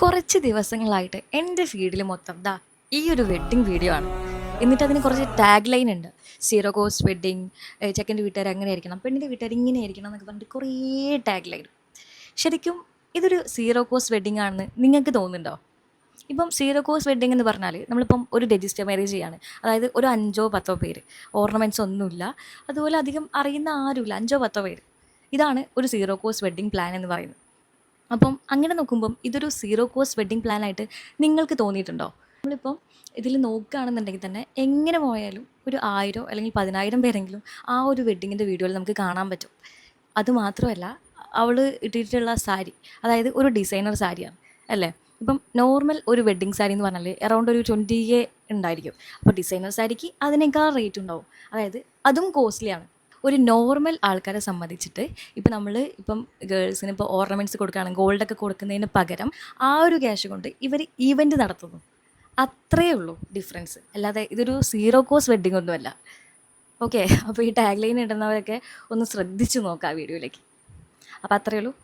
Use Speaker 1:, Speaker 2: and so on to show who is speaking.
Speaker 1: കുറച്ച് ദിവസങ്ങളായിട്ട് എൻ്റെ ഫീഡിൽ മൊത്തം ദാ ഈ ഒരു വെഡ്ഡിങ് വീഡിയോ ആണ്. എന്നിട്ട് അതിന് കുറച്ച് ടാഗ് ലൈൻ ഉണ്ട്. സീറോ കോസ്റ്റ് വെഡ്ഡിങ്, ചെക്കൻ്റെ വീട്ടുകാർ അങ്ങനെ ആയിരിക്കണം, പെണ്ണിൻ്റെ വീട്ടുകാർ ഇങ്ങനെ ആയിരിക്കണം എന്നൊക്കെ പറഞ്ഞിട്ട് കുറേ ടാഗ് ലൈൻ. ശരിക്കും ഇതൊരു സീറോ കോസ്റ്റ് വെഡ്ഡിങ് ആണെന്ന് നിങ്ങൾക്ക് തോന്നുന്നുണ്ടോ? ഇപ്പം സീറോ കോസ്റ്റ് വെഡ്ഡിങ് എന്ന് പറഞ്ഞാൽ നമ്മളിപ്പം ഒരു രജിസ്റ്റർ മാരേജ് ചെയ്യാണ്. അതായത് ഒരു 5-10 പേര്, ഓർണമെൻറ്റ്സ് ഒന്നുമില്ല, അതുപോലെ അധികം അറിയുന്ന ആരുമില്ല, 5-10 പേര്. ഇതാണ് ഒരു സീറോ കോസ്റ്റ് വെഡ്ഡിങ് പ്ലാൻ എന്ന് പറയുന്നത്. അപ്പം അങ്ങനെ നോക്കുമ്പം ഇതൊരു സീറോ കോസ്റ്റ് വെഡ്ഡിങ് പ്ലാനായിട്ട് നിങ്ങൾക്ക് തോന്നിയിട്ടുണ്ടോ? നമ്മളിപ്പം ഇതിൽ നോക്കുകയാണെന്നുണ്ടെങ്കിൽ തന്നെ എങ്ങനെ പോയാലും ഒരു 1000 അല്ലെങ്കിൽ 10,000 പേരെങ്കിലും ആ ഒരു വെഡ്ഡിങ്ങിൻ്റെ വീഡിയോയിൽ നമുക്ക് കാണാൻ പറ്റും. അതുമാത്രമല്ല, അവൾ ഇട്ടിട്ടുള്ള സാരി, അതായത് ഒരു ഡിസൈനർ സാരിയാണ് അല്ലേ. ഇപ്പം നോർമൽ ഒരു വെഡ്ഡിങ് സാരി എന്ന് പറഞ്ഞാൽ അറൗണ്ട് ഒരു 20K ഉണ്ടായിരിക്കും. അപ്പോൾ ഡിസൈനർ സാരിക്ക് അതിനേക്കാൾ റേറ്റ് ഉണ്ടാവും. അതായത് അതും കോസ്റ്റ്ലിയാണ്. ഒരു നോർമൽ ആൾക്കാരെ സംബന്ധിച്ചിട്ട് ഇപ്പം നമ്മൾ ഗേൾസിന് ഇപ്പോൾ ഓർണമെൻറ്റ്സ് കൊടുക്കുകയാണെങ്കിൽ ഗോൾഡൊക്കെ കൊടുക്കുന്നതിന് പകരം ആ ഒരു ക്യാഷ് കൊണ്ട് ഇവർ ഈവൻറ്റ് നടത്തുന്നു. അത്രയേ ഉള്ളൂ ഡിഫറൻസ്. അല്ലാതെ ഇതൊരു സീറോ കോസ്റ്റ് വെഡ്ഡിംഗ് ഒന്നുമല്ല. ഓക്കെ, അപ്പോൾ ഈ ടാഗ് ലൈൻ ഇടുന്നവരൊക്കെ ഒന്ന് ശ്രദ്ധിച്ച് നോക്കാം വീഡിയോയിലേക്ക്. അപ്പോൾ അത്രയേ ഉള്ളൂ.